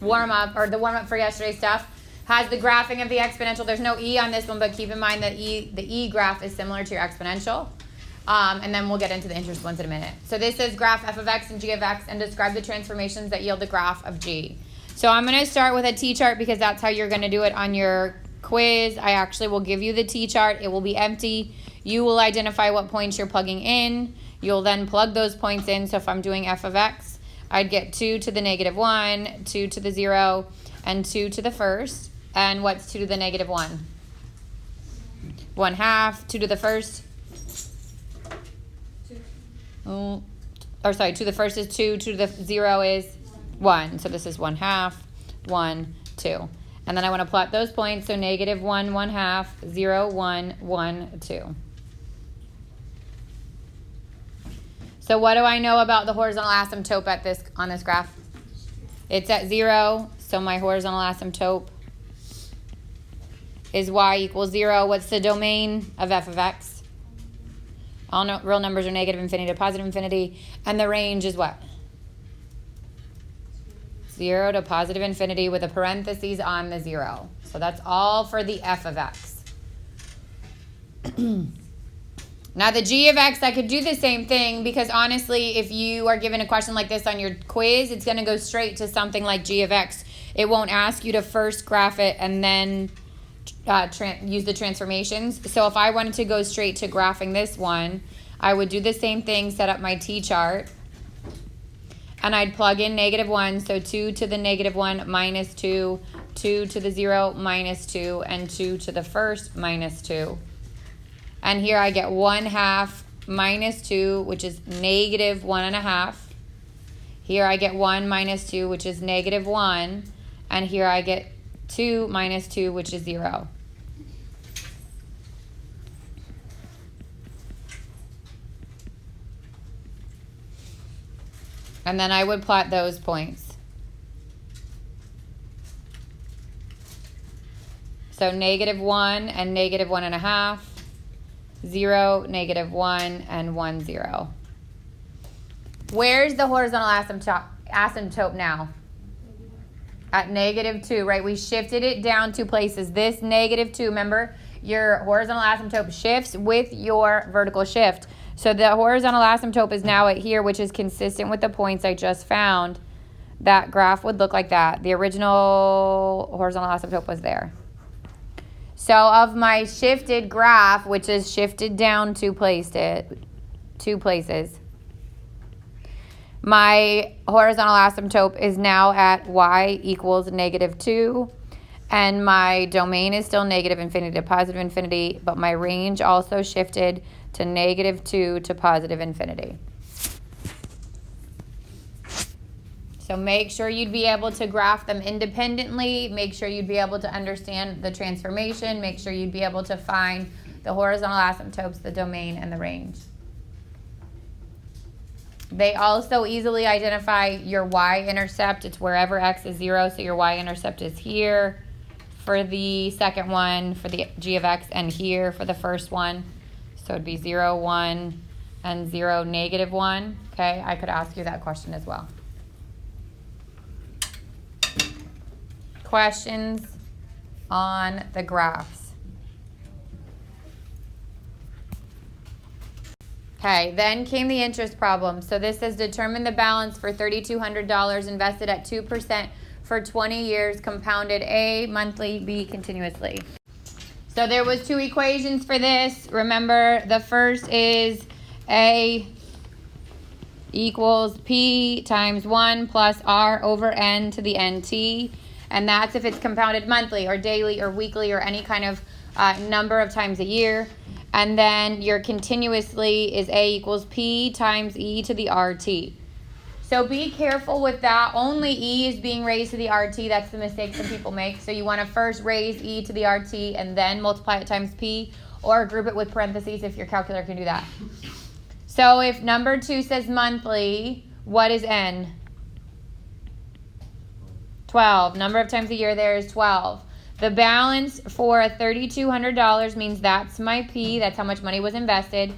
warm-up, or the warm-up for yesterday's stuff, has the graphing of the exponential. There's no E on this one, but keep in mind that the E graph is similar to your exponential. And then we'll get into the interest ones in a minute. So this says graph f of x and g of x and describe the transformations that yield the graph of g. So I'm going to start with a t-chart because that's how you're going to do it on your quiz. I actually will give you the t-chart. It will be empty. You will identify what points you're plugging in. You'll then plug those points in. So if I'm doing f of x, I'd get 2 to the negative 1, 2 to the 0, and 2 to the first. And what's 2 to the negative 1? 1/2. 2 to the first? 2 to the first is 2. 2 to the 0 is 1. So this is 1/2, 1, 2. And then I want to plot those points. So negative 1, 1/2, 0, 1, 1, 2. So what do I know about the horizontal asymptote on this graph? It's at 0. So my horizontal asymptote is y equals 0. What's the domain of f of x? All real numbers are negative infinity to positive infinity. And the range is what? 0 to positive infinity with a parentheses on the 0. So that's all for the f of x. Now the g of x, I could do the same thing because honestly, if you are given a question like this on your quiz, it's going to go straight to something like g of x. It won't ask you to first graph it and then use the transformations. So if I wanted to go straight to graphing this one, I would do the same thing, set up my t-chart, and I'd plug in negative 1. So 2 to the negative 1 minus 2, 2 to the 0 minus 2, and 2 to the first minus 2. And here I get 1/2 minus 2, which is negative 1.5. Here I get 1 minus 2, which is negative 1. And here I get 2 minus 2, which is 0. And then I would plot those points. So negative 1 and negative 1.5, 0, negative 1, and 1, 0. Where's the horizontal asymptote now? At negative 2, right? We shifted it down 2 places. This negative 2, remember, your horizontal asymptote shifts with your vertical shift. So the horizontal asymptote is now at here, which is consistent with the points I just found. That graph would look like that. The original horizontal asymptote was there. So of my shifted graph, which is shifted down 2 places, my horizontal asymptote is now at y equals negative 2, and my domain is still negative infinity to positive infinity, but my range also shifted to negative 2 to positive infinity. So make sure you'd be able to graph them independently. Make sure you'd be able to understand the transformation. Make sure you'd be able to find the horizontal asymptotes, the domain, and the range. They also easily identify your y-intercept. It's wherever x is 0, so your y-intercept is here for the second one, for the g of x, and here for the first one. So it'd be 0, 1, and 0, negative 1. Okay, I could ask you that question as well. Questions on the graphs? Okay, then came the interest problem. So this says determine the balance for $3,200 invested at 2% for 20 years, compounded A, monthly, B, continuously. So there was 2 equations for this. Remember, the first is A equals P times 1 plus R over N to the NT. And that's if it's compounded monthly or daily or weekly or any kind of number of times a year. And then your continuously is A equals P times E to the RT. So be careful with that. Only E is being raised to the RT. That's the mistake some people make. So you want to first raise E to the RT and then multiply it times P, or group it with parentheses if your calculator can do that. So if number 2 says monthly, what is N? 12. Number of times a year there is 12. The balance for $3,200 means that's my P. That's how much money was invested.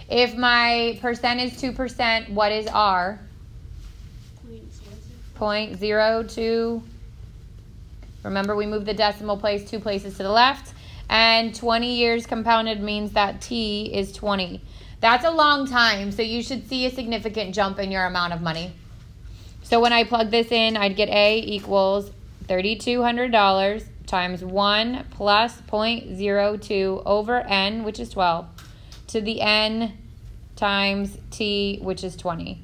If my percent is 2%, what is R? 0.02 Remember, we moved the decimal place 2 places to the left. And 20 years compounded means that t is 20. That's a long time, so you should see a significant jump in your amount of money. So when I plug this in, I'd get A equals $3,200 times 1 plus 0.02 over n, which is 12, to the n times t, which is 20.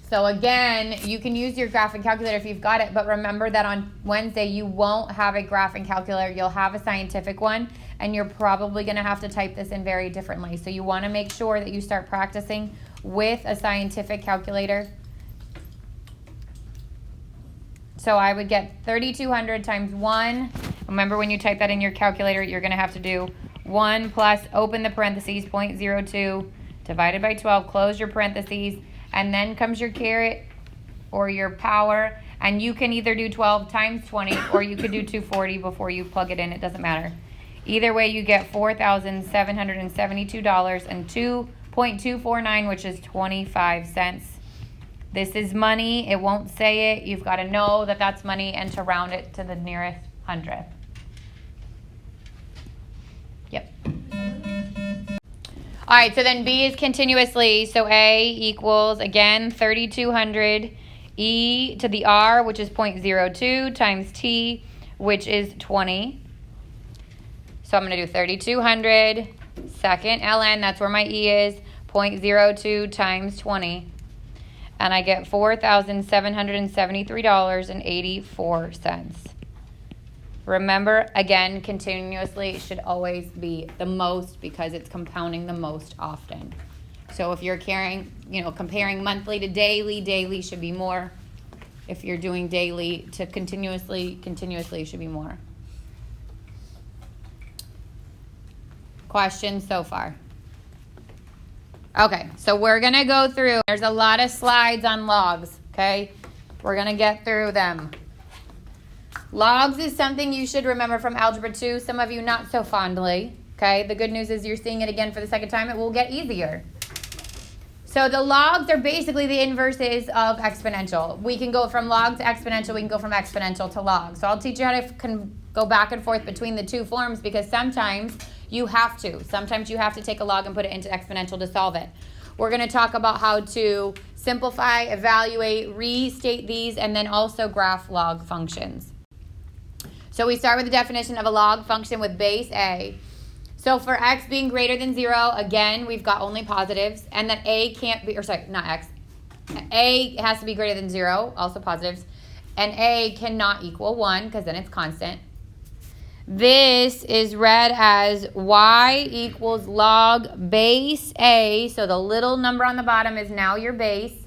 So again, you can use your graphing calculator if you've got it, but remember that on Wednesday you won't have a graphing calculator. You'll have a scientific one, and you're probably going to have to type this in very differently. So you want to make sure that you start practicing with a scientific calculator. So I would get 3,200 times 1. Remember, when you type that in your calculator, you're going to have to do 1 plus, open the parentheses, 0.02, divided by 12, close your parentheses, and then comes your caret or your power, and you can either do 12 times 20 or you could do 240 before you plug it in. It doesn't matter. Either way, you get $4,772 and 2.249, which is 25 cents. This is money. It won't say it. You've got to know that that's money and to round it to the nearest hundredth. Yep. All right, so then B is continuously. So A equals, again, 3,200 e to the r, which is 0.02, times t, which is 20. So I'm going to do 3,200, second ln, that's where my e is, 0.02 times 20. And I get $4,773.84. Remember, again, continuously should always be the most because it's compounding the most often. So if you're comparing monthly to daily, daily should be more. If you're doing daily to continuously, continuously should be more. Questions so far? Okay, so we're going to go through. There's a lot of slides on logs, okay? We're going to get through them. Logs is something you should remember from Algebra 2. Some of you not so fondly, okay? The good news is you're seeing it again for the second time. It will get easier. So the logs are basically the inverses of exponential. We can go from log to exponential. We can go from exponential to log. So I'll teach you how to go back and forth between the two forms because sometimes you have to. Sometimes you have to take a log and put it into exponential to solve it. We're going to talk about how to simplify, evaluate, restate these, and then also graph log functions. So we start with the definition of a log function with base A. So for x being greater than 0, again, we've got only positives, and that A can't be, or sorry, not x. A has to be greater than 0, also positives, and A cannot equal 1 because then it's constant. This is read as y equals log base A, so the little number on the bottom is now your base,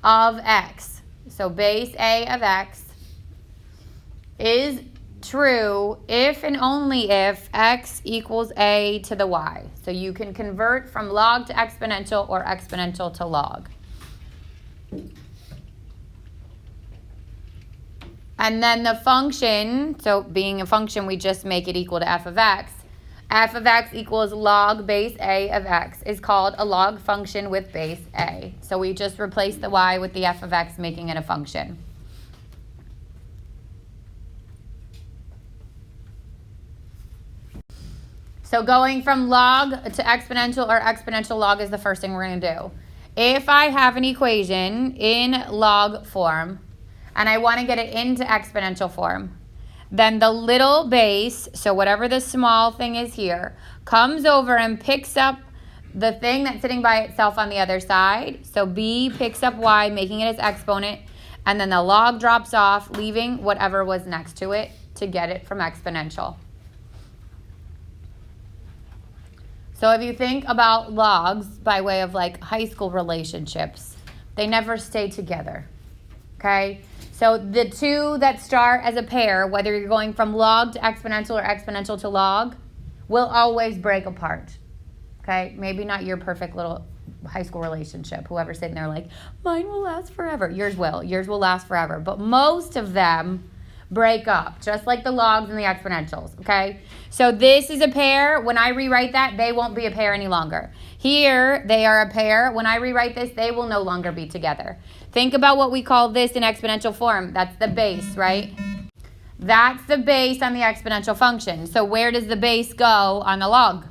of x. So base A of x is true if and only if x equals a to the y. So you can convert from log to exponential or exponential to log. And then the function, so being a function, we just make it equal to f of x. F of x equals log base A of x is called a log function with base A. So we just replace the y with the f of x, making it a function. So going from log to exponential or exponential log is the first thing we're going to do. If I have an equation in log form and I want to get it into exponential form, then the little base, so whatever the small thing is here, comes over and picks up the thing that's sitting by itself on the other side. So b picks up y, making it its exponent, and then the log drops off, leaving whatever was next to it to get it from exponential. So if you think about logs by way of like high school relationships, they never stay together, okay? So the two that start as a pair, whether you're going from log to exponential or exponential to log, will always break apart, okay? Maybe not your perfect little high school relationship, whoever's sitting there like, mine will last forever. Yours will last forever. But most of them break up, just like the logs and the exponentials, okay? So this is a pair. When I rewrite that, they won't be a pair any longer. Here, they are a pair. When I rewrite this, they will no longer be together. Think about what we call this in exponential form. That's the base, right? That's the base on the exponential function. So where does the base go on the log?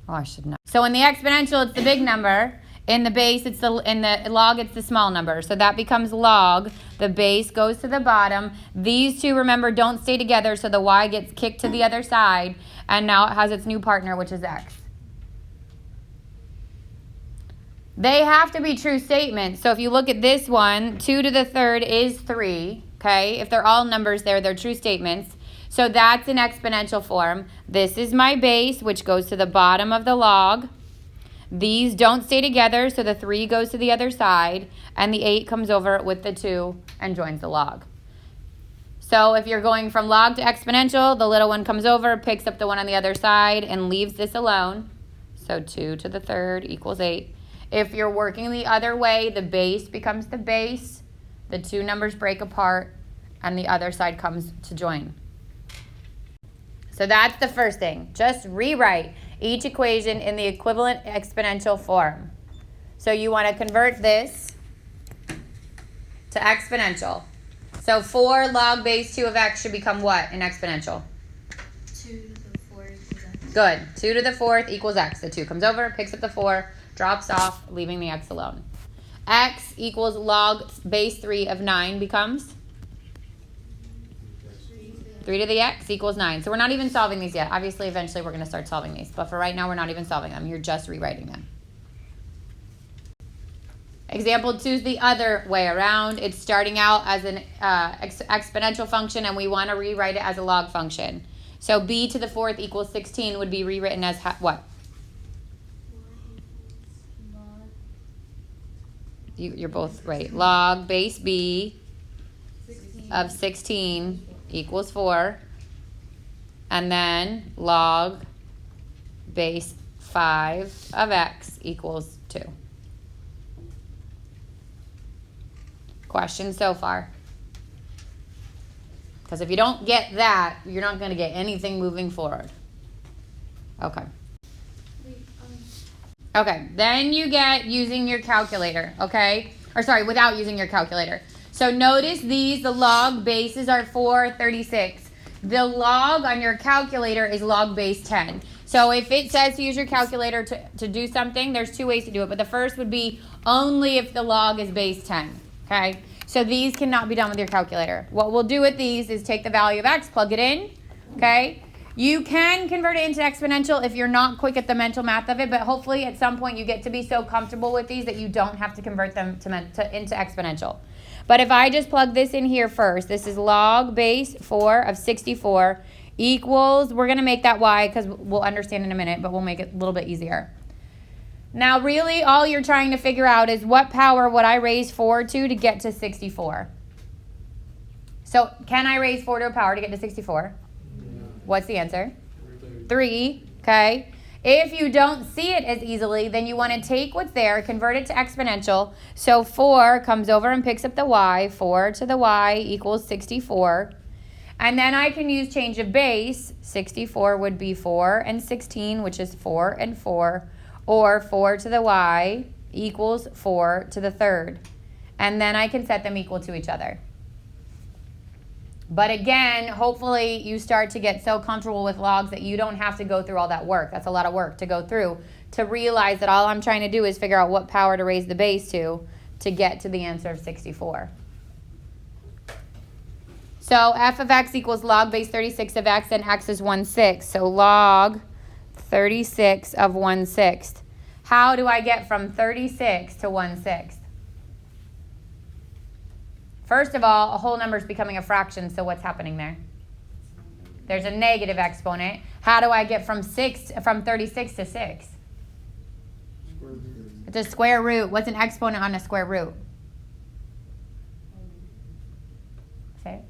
Oh, I should know. So in the exponential, it's the big number. In the base, in the log, it's the small number. So that becomes log. The base goes to the bottom. These two, remember, don't stay together, so the y gets kicked to the other side. And now it has its new partner, which is x. They have to be true statements. So if you look at this one, 2 to the third is 3. Okay? If they're all numbers there, they're true statements. So that's an exponential form. This is my base, which goes to the bottom of the log. These don't stay together, so the 3 goes to the other side, and the 8 comes over with the 2 and joins the log. So if you're going from log to exponential, the little one comes over, picks up the one on the other side, and leaves this alone. So 2 to the third equals 8. If you're working the other way, the base becomes the base, the two numbers break apart, and the other side comes to join. So that's the first thing. Just rewrite each equation in the equivalent exponential form. So you want to convert this to exponential. So 4 log base 2 of x should become what in exponential? 2 to the 4th equals x. Good. 2 to the 4th equals x. The 2 comes over, picks up the 4, drops off, leaving the x alone. X equals log base 3 of 9 becomes? 3 to the x equals 9. So we're not even solving these yet. Obviously, eventually we're going to start solving these. But for right now, we're not even solving them. You're just rewriting them. Example 2 is the other way around. It's starting out as an exponential function, and we want to rewrite it as a log function. So b to the 4th equals 16 would be rewritten as what? You're both right. Log base b of 16 equals 4. And then log base 5 of x equals 2. Questions so far? Because if you don't get that, you're not going to get anything moving forward. Okay. Okay, then you get using your calculator, okay? Or sorry, without using your calculator. So notice these, the log bases are 436. The log on your calculator is log base 10. So if it says to use your calculator to do something, there's 2 ways to do it. But the first would be only if the log is base 10, okay? So these cannot be done with your calculator. What we'll do with these is take the value of x, plug it in, okay? You can convert it into exponential if you're not quick at the mental math of it, but hopefully at some point you get to be so comfortable with these that you don't have to convert them into exponential. But if I just plug this in here first, this is log base 4 of 64 equals, we're going to make that y because we'll understand in a minute, but we'll make it a little bit easier. Now really all you're trying to figure out is what power would I raise 4 to get to 64? So can I raise 4 to a power to get to 64? What's the answer? 3, okay? If you don't see it as easily, then you want to take what's there, convert it to exponential. So 4 comes over and picks up the y. 4 to the y equals 64. And then I can use change of base. 64 would be 4 and 16, which is 4 and 4. Or 4 to the y equals 4 to the third. And then I can set them equal to each other. But again, hopefully you start to get so comfortable with logs that you don't have to go through all that work. That's a lot of work to go through to realize that all I'm trying to do is figure out what power to raise the base to get to the answer of 64. So f of x equals log base 36 of x, and x is 1/6. So log 36 of 1/6. How do I get from 36 to 1/6? First of all, a whole number is becoming a fraction, so what's happening there? There's a negative exponent. How do I get from 36 to 6? It's a square root. What's an exponent on a square root? Say it.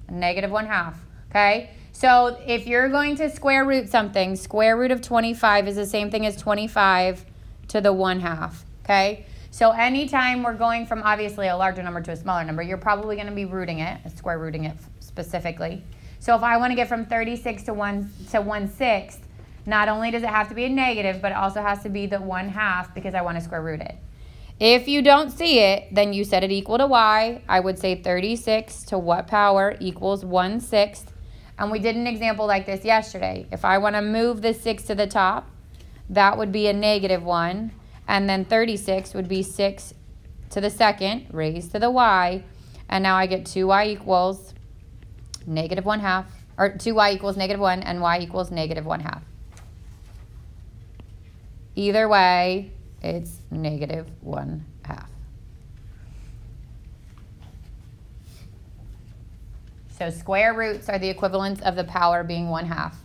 A negative 1/2. Okay? So if you're going to square root something, square root of 25 is the same thing as 25 to the 1/2. Okay? So anytime we're going from obviously a larger number to a smaller number, you're probably going to be rooting it, square rooting it specifically. So if I want to get from 36 to 1/6, not only does it have to be a negative, but it also has to be the 1/2 because I want to square root it. If you don't see it, then you set it equal to y. I would say 36 to what power equals 1/6. And we did an example like this yesterday. If I want to move the 6 to the top, that would be a -1. And then 36 would be 6 to the second raised to the y. And now I get 2y equals -1/2. Or 2y equals -1 and y equals -1/2. Either way, it's -1/2. So square roots are the equivalents of the power being 1/2.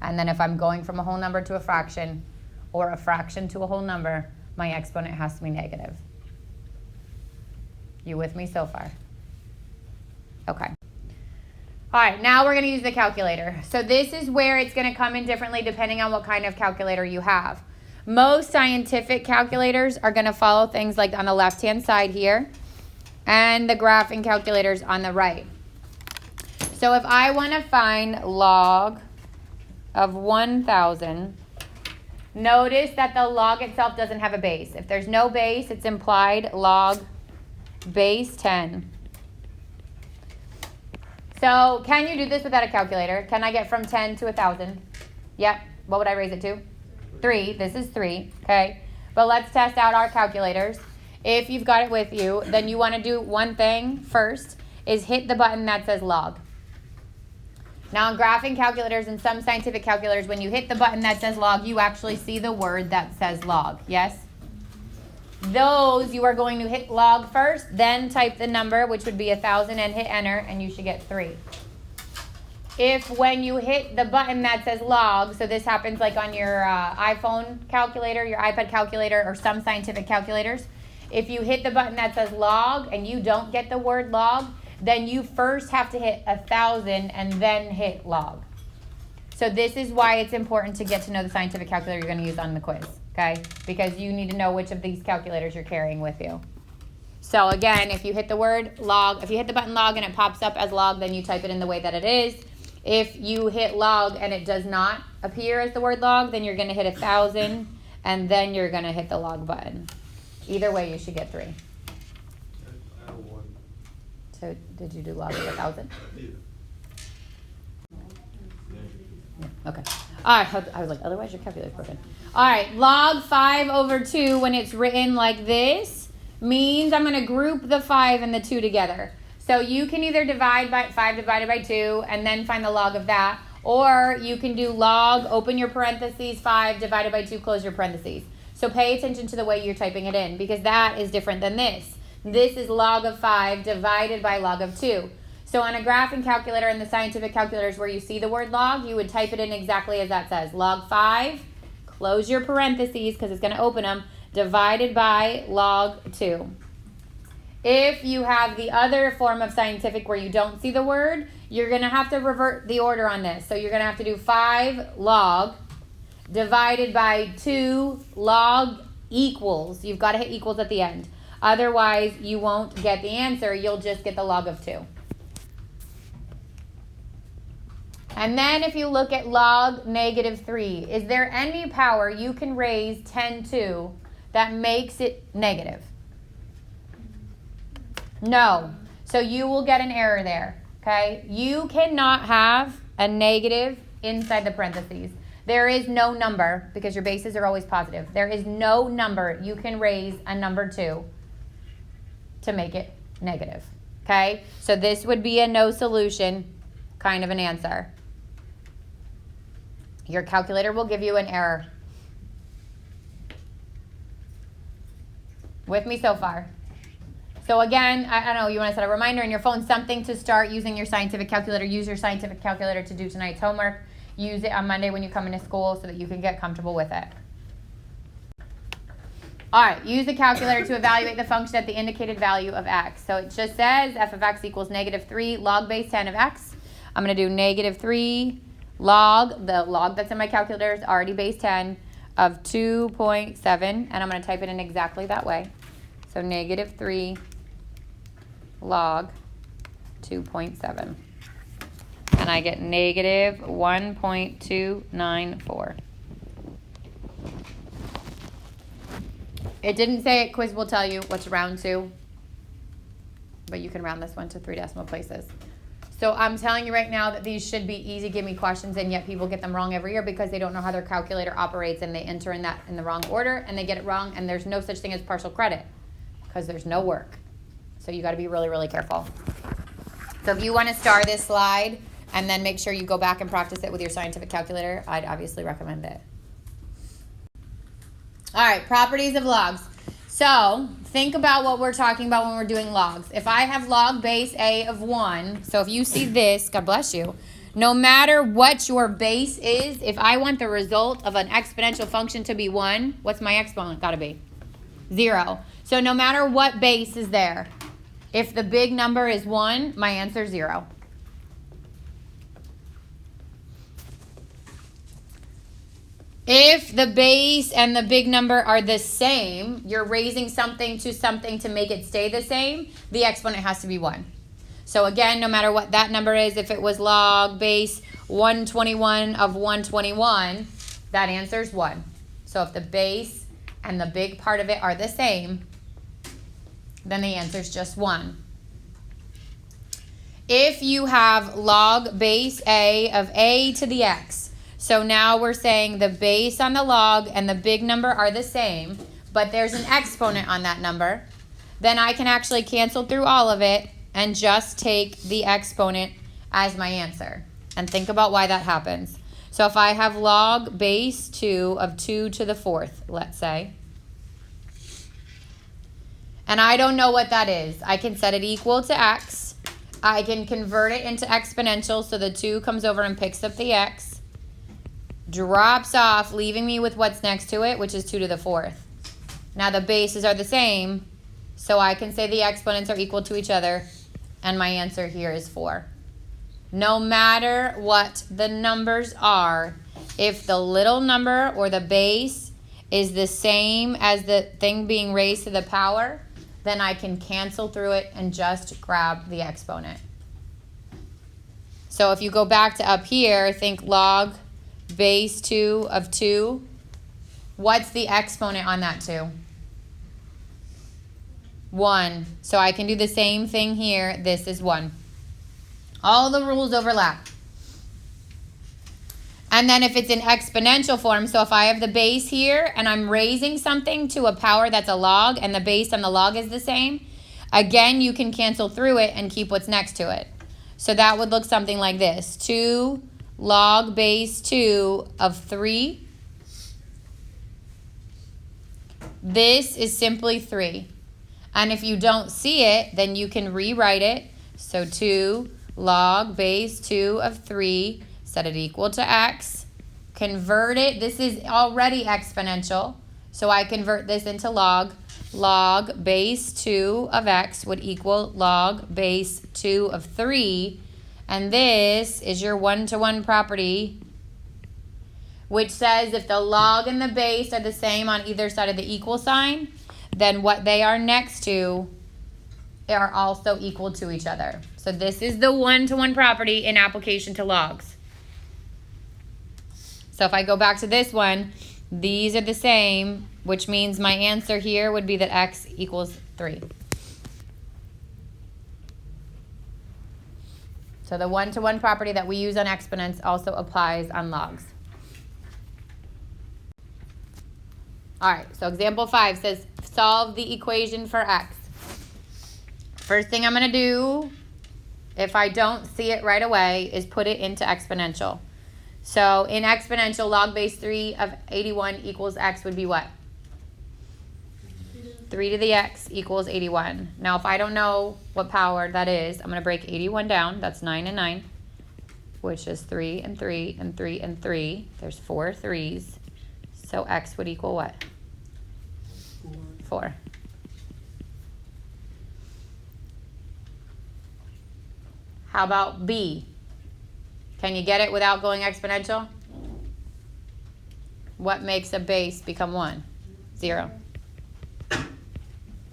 And then if I'm going from a whole number to a fraction, or a fraction to a whole number, my exponent has to be negative. You with me so far? Okay. All right, now we're going to use the calculator. So this is where it's going to come in differently depending on what kind of calculator you have. Most scientific calculators are going to follow things like on the left-hand side here, and the graphing calculators on the right. So if I want to find log of 1,000, notice that the log itself doesn't have a base. If there's no base, it's implied log base 10. So can you do this without a calculator? Can I get from 10 to 1,000? Yep. What would I raise it to? 3. This is 3. Okay. But let's test out our calculators. If you've got it with you, then you want to do one thing first, is hit the button that says log. Now in graphing calculators and some scientific calculators, when you hit the button that says log, you actually see the word that says log. Yes? Those, you are going to hit log first, then type the number, which would be 1,000, and hit enter, and you should get 3. If when you hit the button that says log, so this happens like on your iPhone calculator, your iPad calculator, or some scientific calculators, if you hit the button that says log and you don't get the word log, then you first have to hit 1,000 and then hit log. So this is why it's important to get to know the scientific calculator you're going to use on the quiz, okay? Because you need to know which of these calculators you're carrying with you. So again, if you hit the word log, if you hit the button log and it pops up as log, then you type it in the way that it is. If you hit log and it does not appear as the word log, then you're going to hit 1,000 and then you're going to hit the log button. Either way, you should get 3. So did you do log of 1,000? Okay. All right. I was like, otherwise your calculator's broken. All right. Log 5/2 when it's written like this means I'm going to group the 5 and the 2 together. So you can either divide by 5 divided by 2 and then find the log of that, or you can do log, open your parentheses, 5 divided by 2, close your parentheses. So pay attention to the way you're typing it in because that is different than this. This is log of 5 divided by log of 2. So on a graphing calculator and the scientific calculators where you see the word log, you would type it in exactly as that says. Log 5, close your parentheses because it's going to open them, divided by log 2. If you have the other form of scientific where you don't see the word, you're going to have to revert the order on this. So you're going to have to do 5 log divided by 2 log equals. You've got to hit equals at the end. Otherwise, you won't get the answer. You'll just get the log of 2. And then if you look at log -3, is there any power you can raise 10 to that makes it negative? No. So you will get an error there, okay? You cannot have a negative inside the parentheses. There is no number, because your bases are always positive. There is no number you can raise a number to make it negative, okay? So this would be a no solution kind of an answer. Your calculator will give you an error. With me so far? So again, I don't know, you want to set a reminder in your phone, something to start using your scientific calculator. Use your scientific calculator to do tonight's homework. Use it on Monday when you come into school so that you can get comfortable with it. All right, use the calculator to evaluate the function at the indicated value of x. So it just says f of x equals -3 log base 10 of x. I'm going to do -3 log, the log that's in my calculator is already base 10 of 2.7, and I'm going to type it in exactly that way. So -3 log 2.7. And then I get negative 1.294. It didn't say it. Quiz will tell you what to round to, but you can round this one to 3 decimal places. So I'm telling you right now that these should be easy give me questions, and yet people get them wrong every year because they don't know how their calculator operates, and they enter in that in the wrong order and they get it wrong, and there's no such thing as partial credit because there's no work. So you got to be really, really careful. So if you want to star this slide and then make sure you go back and practice it with your scientific calculator, I'd obviously recommend it. All right, properties of logs. So think about what we're talking about when we're doing logs. If I have log base A of 1, so if you see this, God bless you, no matter what your base is, if I want the result of an exponential function to be 1, what's my exponent got to be? 0. So no matter what base is there, if the big number is 1, my answer is 0. If the base and the big number are the same, you're raising something to make it stay the same, the exponent has to be 1. So again, no matter what that number is, if it was log base 121 of 121, that answer is 1. So if the base and the big part of it are the same, then the answer is just 1. If you have log base A of A to the x, so now we're saying the base on the log and the big number are the same, but there's an exponent on that number, then I can actually cancel through all of it and just take the exponent as my answer. And think about why that happens. So if I have log base 2 of 2 to the 4th, let's say, and I don't know what that is, I can set it equal to x. I can convert it into exponential, so the 2 comes over and picks up the x, drops off, leaving me with what's next to it, which is 2 to the 4th. Now the bases are the same, so I can say the exponents are equal to each other, and my answer here is 4. No matter what the numbers are, if the little number or the base is the same as the thing being raised to the power, then I can cancel through it and just grab the exponent. So if you go back to up here, think log base 2 of 2. What's the exponent on that 2? 1. So I can do the same thing here. This is 1. All the rules overlap. And then if it's in exponential form, so if I have the base here and I'm raising something to a power that's a log and the base on the log is the same, again, you can cancel through it and keep what's next to it. So that would look something like this. 2 log base 2 of 3. This is simply 3. And if you don't see it, then you can rewrite it. So 2 log base 2 of 3, set it equal to x. Convert it. This is already exponential. So I convert this into log. Log base 2 of x would equal log base 2 of 3. And this is your one-to-one property, which says if the log and the base are the same on either side of the equal sign, then what they are next to are also equal to each other. So this is the one-to-one property in application to logs. So if I go back to this one, these are the same, which means my answer here would be that x equals 3. So the one-to-one property that we use on exponents also applies on logs. All right, so example 5 says solve the equation for x. First thing I'm going to do, if I don't see it right away, is put it into exponential. So in exponential, log base 3 of 81 equals x would be what? 3 to the x equals 81. Now, if I don't know what power that is, I'm going to break 81 down. That's 9 and 9, which is 3 and 3 and 3 and 3. There's 4 3s. So x would equal what? 4. How about b? Can you get it without going exponential? What makes a base become 1? 0.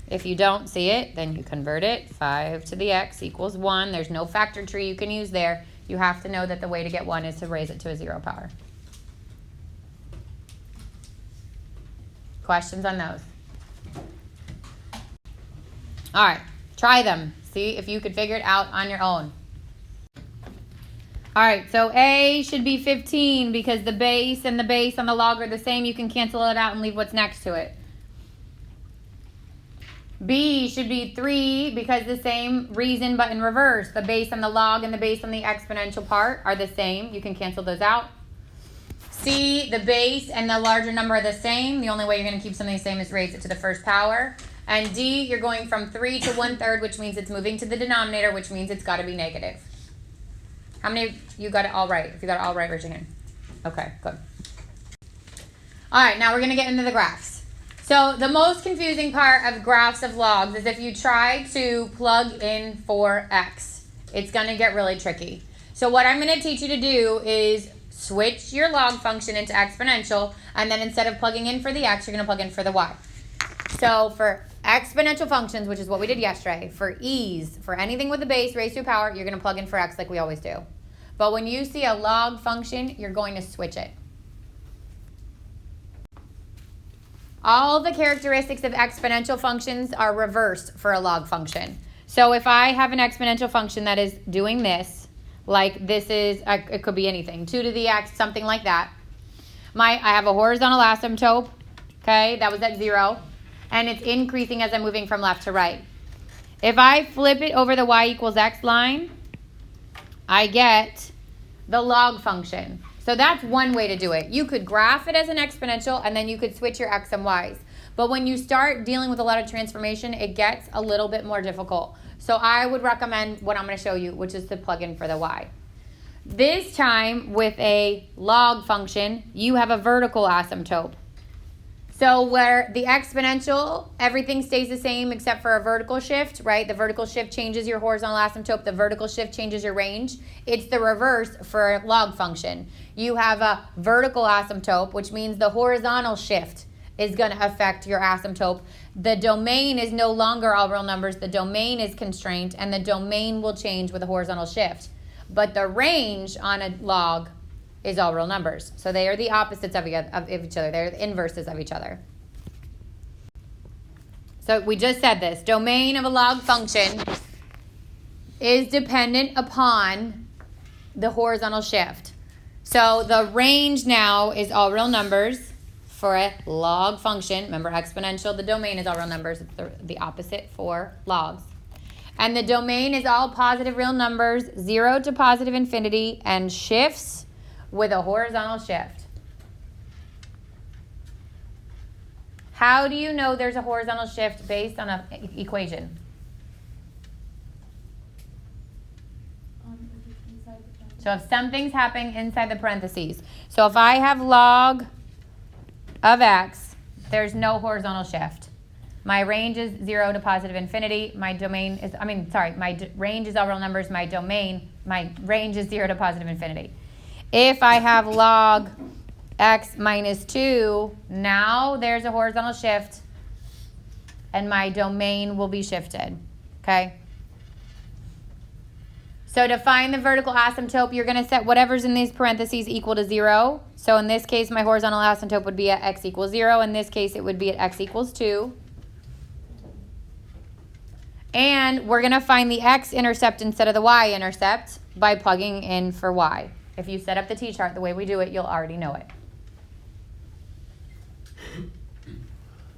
If you don't see it, then you convert it. 5 to the x equals 1. There's no factor tree you can use there. you have to know that the way to get 1 is to raise it to a 0 power. Questions on those? All right, try them. See if you could figure it out on your own. All right, so A should be 15 because the base and the base on the log are the same. You can cancel it out and leave what's next to it. B should be 3 because the same reason but in reverse. The base on the log and the base on the exponential part are the same. You can cancel those out. C, the base and the larger number are the same. The only way you're going to keep something the same is raise it to the first power. And D, you're going from 3 to 1/3, which means it's moving to the denominator, which means it's got to be negative. How many of you got it all right? If you got it all right, raise your hand. Okay, good. All right, now we're going to get into the graphs. So the most confusing part of graphs of logs is if you try to plug in for x. It's going to get really tricky. So what I'm going to teach you to do is switch your log function into exponential, and then instead of plugging in for the x, you're going to plug in for the y. So for exponential functions, which is what we did yesterday, for ease, for anything with a base raised to a power, you're going to plug in for x like we always do. But when you see a log function, you're going to switch it. All the characteristics of exponential functions are reversed for a log function. So if I have an exponential function that is doing this, like this is, it could be anything, 2 to the x, something like that. I have a horizontal asymptote, okay, that was at 0, and it's increasing as I'm moving from left to right. If I flip it over the y equals x line, I get the log function. So that's one way to do it. You could graph it as an exponential, and then you could switch your x and y's. But when you start dealing with a lot of transformation, it gets a little bit more difficult. So I would recommend what I'm going to show you, which is to plug in for the y. This time, with a log function, you have a vertical asymptote. So where the exponential, everything stays the same except for a vertical shift, right? The vertical shift changes your horizontal asymptote. The vertical shift changes your range. It's the reverse for a log function. You have a vertical asymptote, which means the horizontal shift is going to affect your asymptote. The domain is no longer all real numbers. The domain is constrained, and the domain will change with a horizontal shift. But the range on a log is all real numbers. So they are the opposites of each other. They're the inverses of each other. So we just said this. Domain of a log function is dependent upon the horizontal shift. So the range now is all real numbers for a log function. Remember, exponential, the domain is all real numbers. It's the opposite for logs. And the domain is all positive real numbers, 0 to positive infinity, and shifts with a horizontal shift. How do you know there's a horizontal shift based on an equation? So if something's happening inside the parentheses. So if I have log of x, there's no horizontal shift. My range is 0 to positive infinity. My domain is, my range is all real numbers. My range is 0 to positive infinity. If I have log x minus 2, now there's a horizontal shift, and my domain will be shifted, okay? So to find the vertical asymptote, you're going to set whatever's in these parentheses equal to 0. So in this case, my horizontal asymptote would be at x equals 0. In this case, it would be at x equals 2. And we're going to find the x-intercept instead of the y-intercept by plugging in for y. If you set up the t-chart the way we do it, you'll already know it.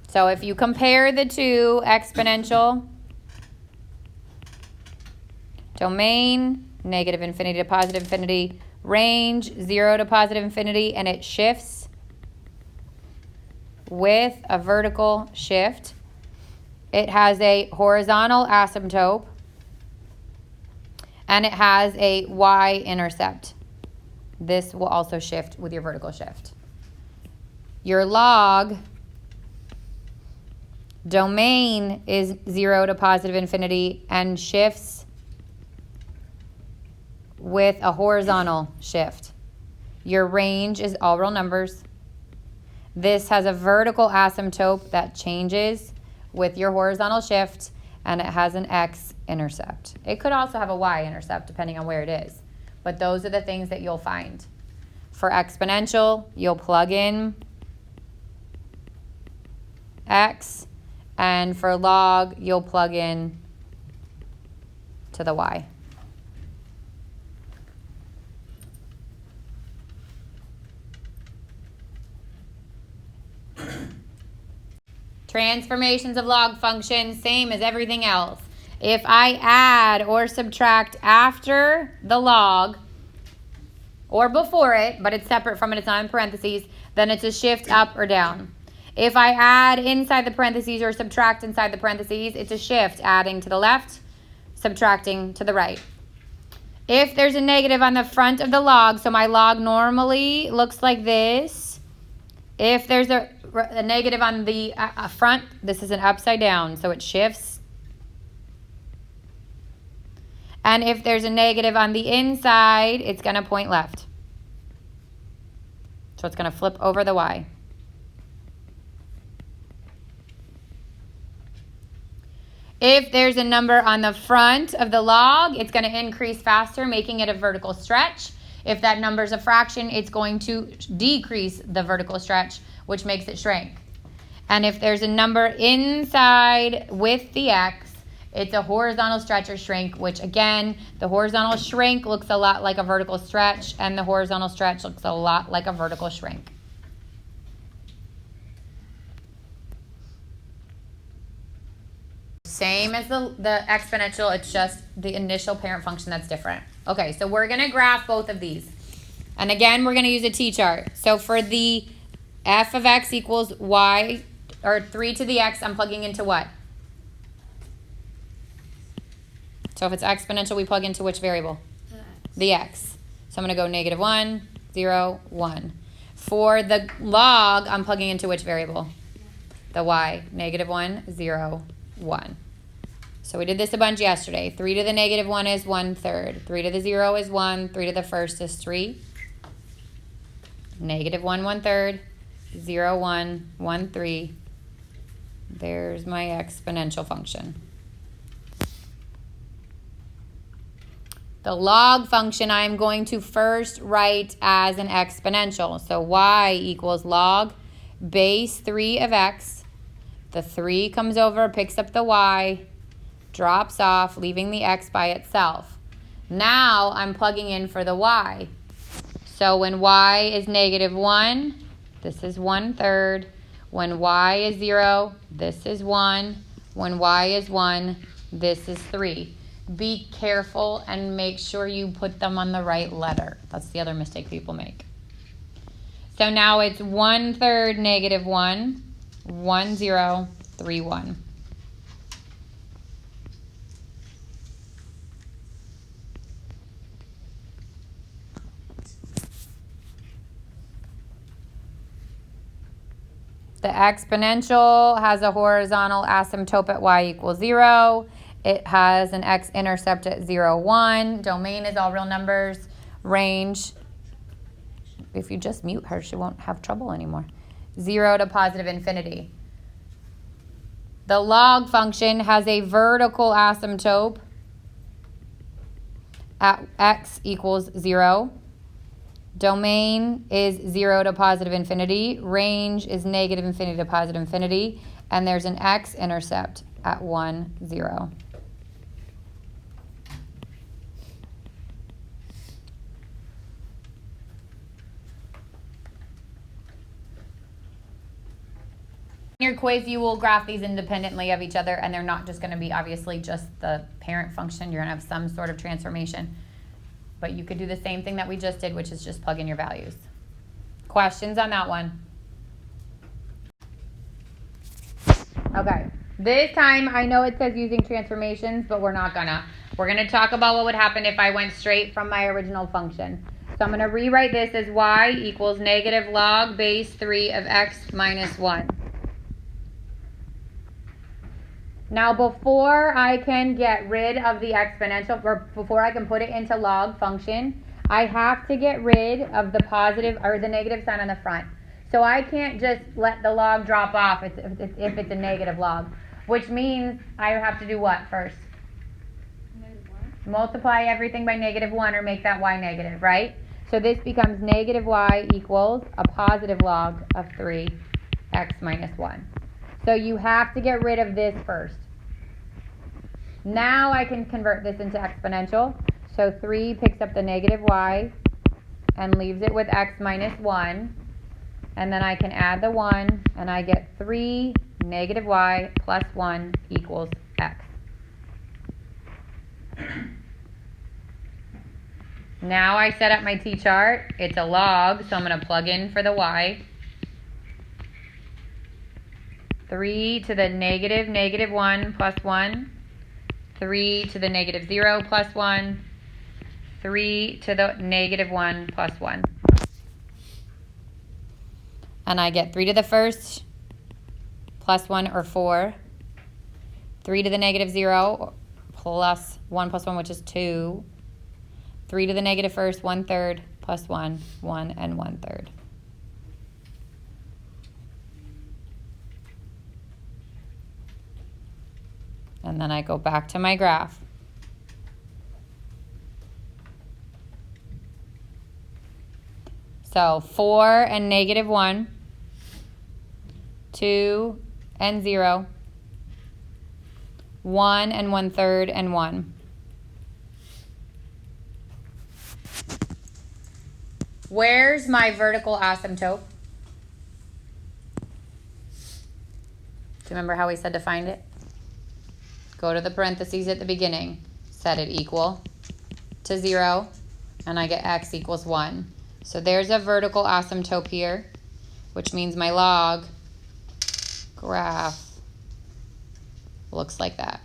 So if you compare the two, exponential, domain, negative infinity to positive infinity, range, 0 to positive infinity, and it shifts with a vertical shift. It has a horizontal asymptote, and it has a y-intercept. This will also shift with your vertical shift. Your log domain is 0 to positive infinity and shifts with a horizontal shift. Your range is all real numbers. This has a vertical asymptote that changes with your horizontal shift, and it has an x-intercept. It could also have a y-intercept depending on where it is. but those are the things that you'll find. For exponential, you'll plug in x, and for log, you'll plug in to the y. Transformations of log functions, same as everything else. If I add or subtract after the log or before it, but it's separate from it, it's not in parentheses, then it's a shift up or down. If I add inside the parentheses or subtract inside the parentheses, it's a shift, adding to the left, subtracting to the right. If there's a negative on the front of the log, so my log normally looks like this. If there's a negative on the front, this is an upside down, so it shifts. And if there's a negative on the inside, it's going to point left. So it's going to flip over the y. If there's a number on the front of the log, it's going to increase faster, making it a vertical stretch. If that number is a fraction, it's going to decrease the vertical stretch, which makes it shrink. And if there's a number inside with the x, it's a horizontal stretch or shrink, which again, the horizontal shrink looks a lot like a vertical stretch, and the horizontal stretch looks a lot like a vertical shrink. Same as the exponential, it's just the initial parent function that's different. Okay, so we're going to graph both of these. And again, we're going to use a t-chart. So for the f of x equals y, or 3 to the x, I'm plugging into what? So if it's exponential, we plug into which variable? The x. So I'm going to go negative 1, 0, 1. For the log, I'm plugging into which variable? The y. Negative 1, 0, 1. So we did this a bunch yesterday. 3 to the negative 1 is 1/3. 3 to the 0 is 1. 3 to the first is 3. Negative 1, 1/3. 0, 1, 1, 3. There's my exponential function. The log function I'm going to first write as an exponential. So y equals log base 3 of x. The 3 comes over, picks up the y, drops off, leaving the x by itself. Now I'm plugging in for the y. So when y is negative 1, this is 1/3. When y is 0, this is 1. When y is 1, this is 3. Be careful and make sure you put them on the right letter. That's the other mistake people make. So now it's 1/3 negative 1, 1, 0, 3, 1. The exponential has a horizontal asymptote at y equals 0. It has an x-intercept at 0, 1. Domain is all real numbers. Range, if you just mute her, she won't have trouble anymore. 0 to positive infinity. The log function has a vertical asymptote at x equals 0. Domain is 0 to positive infinity. Range is negative infinity to positive infinity. And there's an x-intercept at 1, 0. In your quiz, you will graph these independently of each other, and they're not just going to be obviously just the parent function. You're going to have some sort of transformation. But you could do the same thing that we just did, which is just plug in your values. Questions on that one? Okay. This time, I know it says using transformations, but we're not gonna. We're going to talk about what would happen if I went straight from my original function. So I'm going to rewrite this as y equals negative log base 3 of x minus 1. Now, before I can get rid of the exponential, or before I can put it into log function, I have to get rid of the positive or the negative sign on the front. So I can't just let the log drop off if it's a negative log, which means I have to do what first? multiply everything by -1 or make that y negative, right? So this becomes negative y equals a positive log of 3x minus 1. So you have to get rid of this first. Now I can convert this into exponential. So 3 picks up the negative y and leaves it with x minus 1. And then I can add the 1, and I get 3 negative y plus 1 equals x. Now I set up my t-chart. It's a log, so I'm going to plug in for the y. 3 to the negative 1 plus 1. 3 to the -0 plus 1. 3 to the -1 plus 1. And I get 3 to the first plus 1 or 4. 3 to the -0 plus 1 plus 1, which is 2. 3 to the negative first, 1/3 plus 1, 1 and 1/3. And then I go back to my graph. So 4 and -1, 2 and 0, 1 and 1/3 and 1. Where's my vertical asymptote? Do you remember how we said to find it? Go to the parentheses at the beginning, set it equal to 0, and I get x equals 1. So there's a vertical asymptote here, which means my log graph looks like that.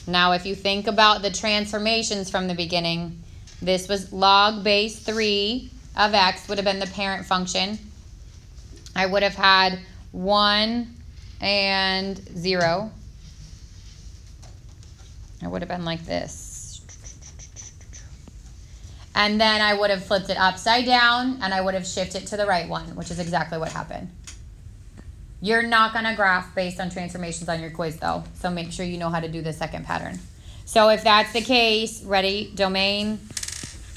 Now, if you think about the transformations from the beginning, this was log base 3 of x would have been the parent function. I would have had 1 and 0. It would have been like this. And then I would have flipped it upside down, and I would have shifted to the right one, which is exactly what happened. You're not going to graph based on transformations on your quiz, though, so make sure you know how to do the second pattern. So if that's the case, ready, domain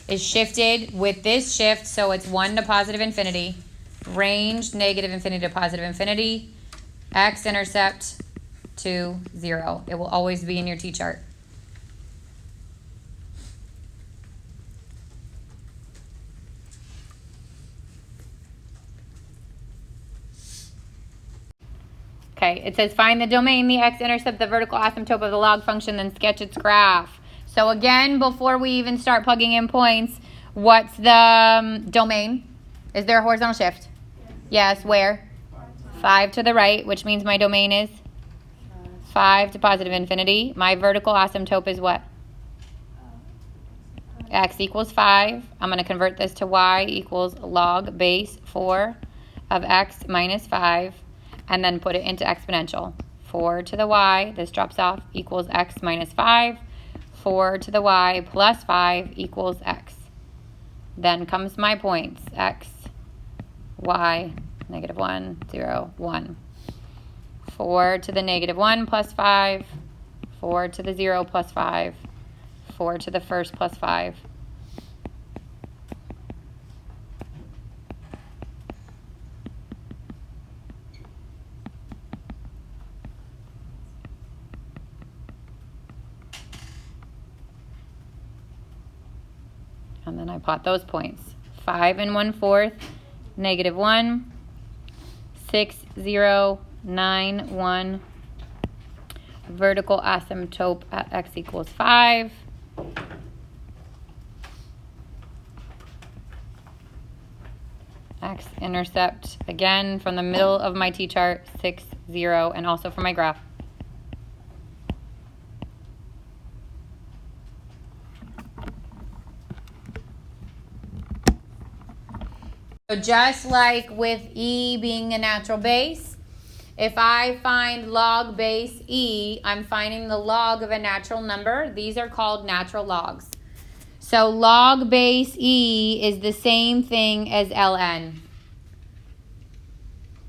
is shifted with this shift, so it's 1 to positive infinity, range -infinity to positive infinity, x-intercept to 0. It will always be in your t-chart. Okay, it says find the domain, the x-intercept, the vertical asymptote of the log function, then sketch its graph. So again, before we even start plugging in points, what's the domain? Is there a horizontal shift? Yes, where? 5 to the right, which means my domain is 5 to positive infinity. My vertical asymptote is what? X equals 5. I'm going to convert this to y equals log base 4 of x minus 5. And then put it into exponential. 4 to the y, this drops off, equals x minus 5. 4 to the y plus 5 equals x. Then comes my points, x, y, -1, 0, 1. 4 to the -1 plus 5. 4 to the 0 plus 5. 4 to the first plus 5. And then I plot those points. 5 and 1/4, -1, 6, 0, 9, 1. Vertical asymptote at x equals 5. X-intercept, again, from the middle of my t-chart, 6, 0, and also from my graph. So just like with E being a natural base, if I find log base E, I'm finding the log of a natural number. These are called natural logs. So log base E is the same thing as ln.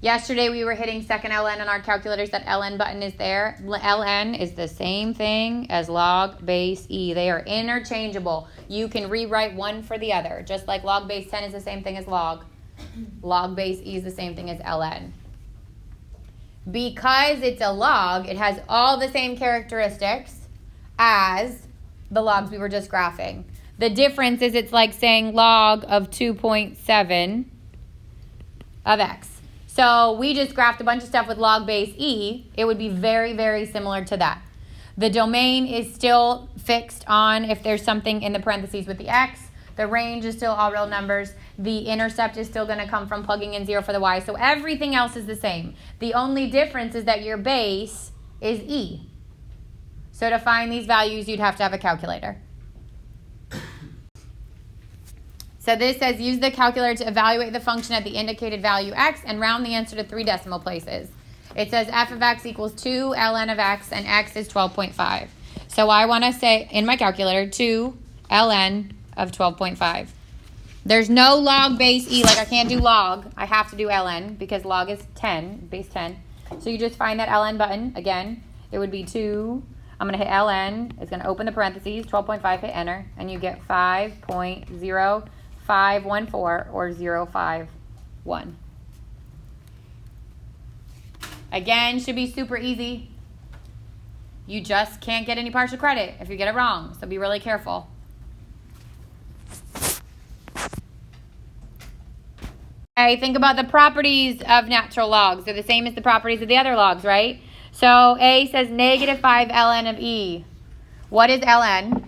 Yesterday we were hitting second ln on our calculators. That ln button is there. Ln is the same thing as log base e. They are interchangeable. You can rewrite one for the other. Just like log base 10 is the same thing as log. Log base e is the same thing as ln. Because it's a log, it has all the same characteristics as the logs we were just graphing. The difference is it's like saying log of 2.7 of x. So we just graphed a bunch of stuff with log base e. It would be very, very similar to that. The domain is still fixed on if there's something in the parentheses with the x. The range is still all real numbers. The intercept is still going to come from plugging in 0 for the y. So everything else is the same. The only difference is that your base is e. So to find these values, you'd have to have a calculator. So this says use the calculator to evaluate the function at the indicated value x and round the answer to 3 decimal places. It says f of x equals 2 ln of x and x is 12.5. So I want to say in my calculator 2 ln of 12.5. There's no log base e, like I can't do log. I have to do ln because log is 10, base 10. So you just find that ln button. Again, it would be 2. I'm going to hit ln. It's going to open the parentheses, 12.5, hit enter, and you get 5.0514 or 051. Again, should be super easy. You just can't get any partial credit if you get it wrong, so be really careful. Okay, think about the properties of natural logs. They're the same as the properties of the other logs, right? So A says negative 5 ln of e. What is ln?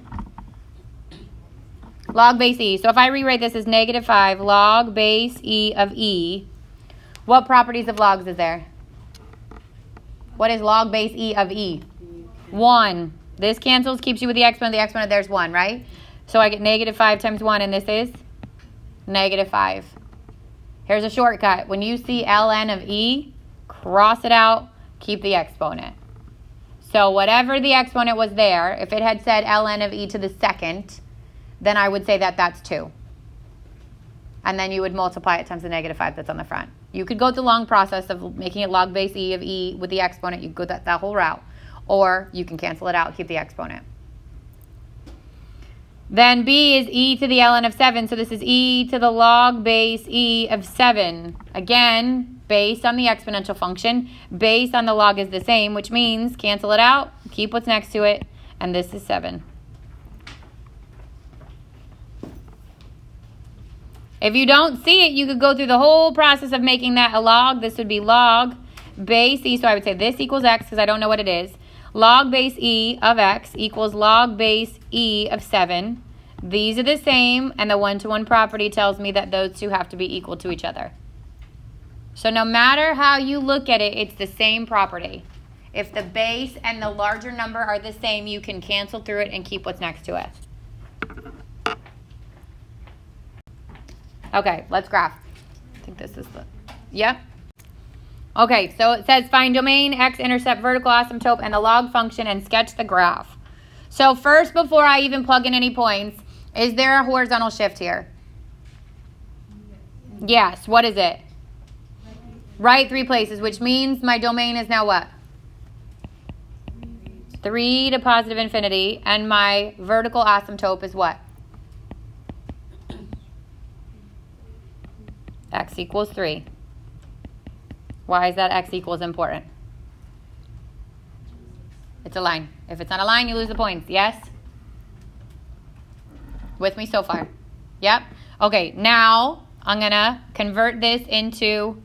Log base e. So if I rewrite this as negative 5 log base e of e, what properties of logs is there? What is log base e of e? 1. This cancels, keeps you with the exponent. The exponent there's 1, right? So I get negative 5 times 1, and this is negative 5. Here's a shortcut. When you see ln of e, cross it out, keep the exponent. So whatever the exponent was there, if it had said ln of e to the second, then I would say that that's 2. And then you would multiply it times the negative 5 that's on the front. You could go the long process of making it log base e of e with the exponent. You could go that whole route. Or you can cancel it out, keep the exponent. Then b is e to the ln of 7. So this is e to the log base e of 7. Again, based on the exponential function. Based on the log is the same, which means cancel it out, keep what's next to it, and this is 7. If you don't see it, you could go through the whole process of making that a log. This would be log base e. So I would say this equals x because I don't know what it is. Log base e of x equals log base e of 7. These are the same, and the one-to-one property tells me that those two have to be equal to each other. So no matter how you look at it, it's the same property. If the base and the larger number are the same, you can cancel through it and keep what's next to it. Okay, let's graph. I think this is the, yep. Okay, so it says find domain, x-intercept, vertical asymptote, and the log function and sketch the graph. So first, before I even plug in any points, is there a horizontal shift here? Yes, what is it? Right 3 places, which means my domain is now what? 3 to positive infinity, and my vertical asymptote is what? X equals 3. Why is that x equals important? It's a line. If it's not a line, you lose the points. Yes? With me so far? Yep. Okay, now I'm going to convert this into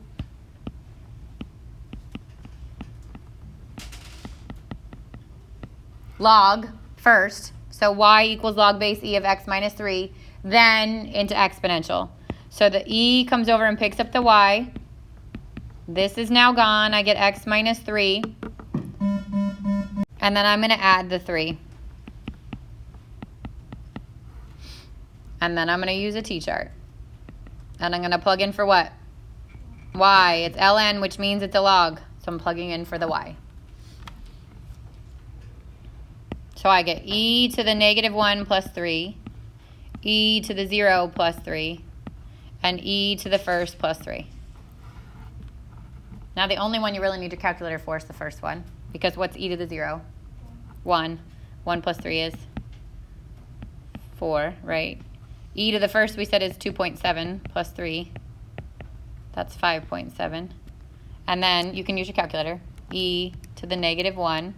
log first. So y equals log base e of x minus 3. Then into exponential. So the e comes over and picks up the y. This is now gone. I get x minus 3. And then I'm going to add the 3. And then I'm going to use a t-chart. And I'm going to plug in for what? Y. It's ln, which means it's a log. So I'm plugging in for the y. So I get e to the negative 1 plus 3. E to the 0 plus 3. And e to the first plus 3. Now the only one you really need your calculator for is the first one. Because what's e to the 0? 1. 1 plus 3 is 4, right? E to the first we said is 2.7 plus 3. That's 5.7. And then you can use your calculator. E to the negative 1,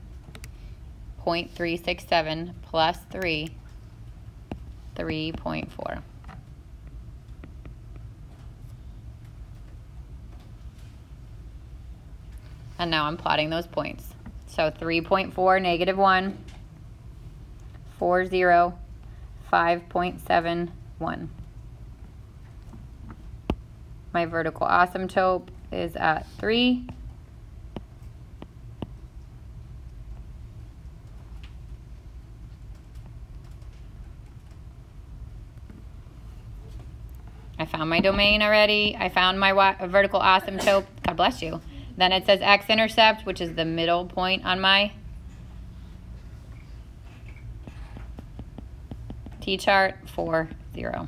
0.367 plus 3, 3.4. And now I'm plotting those points. So 3.4, negative 1, 4, 0, 5.71. My vertical asymptote is at 3. I found my domain already. I found my vertical asymptote. God bless you. Then it says x-intercept, which is the middle point on my t-chart, 4, 0.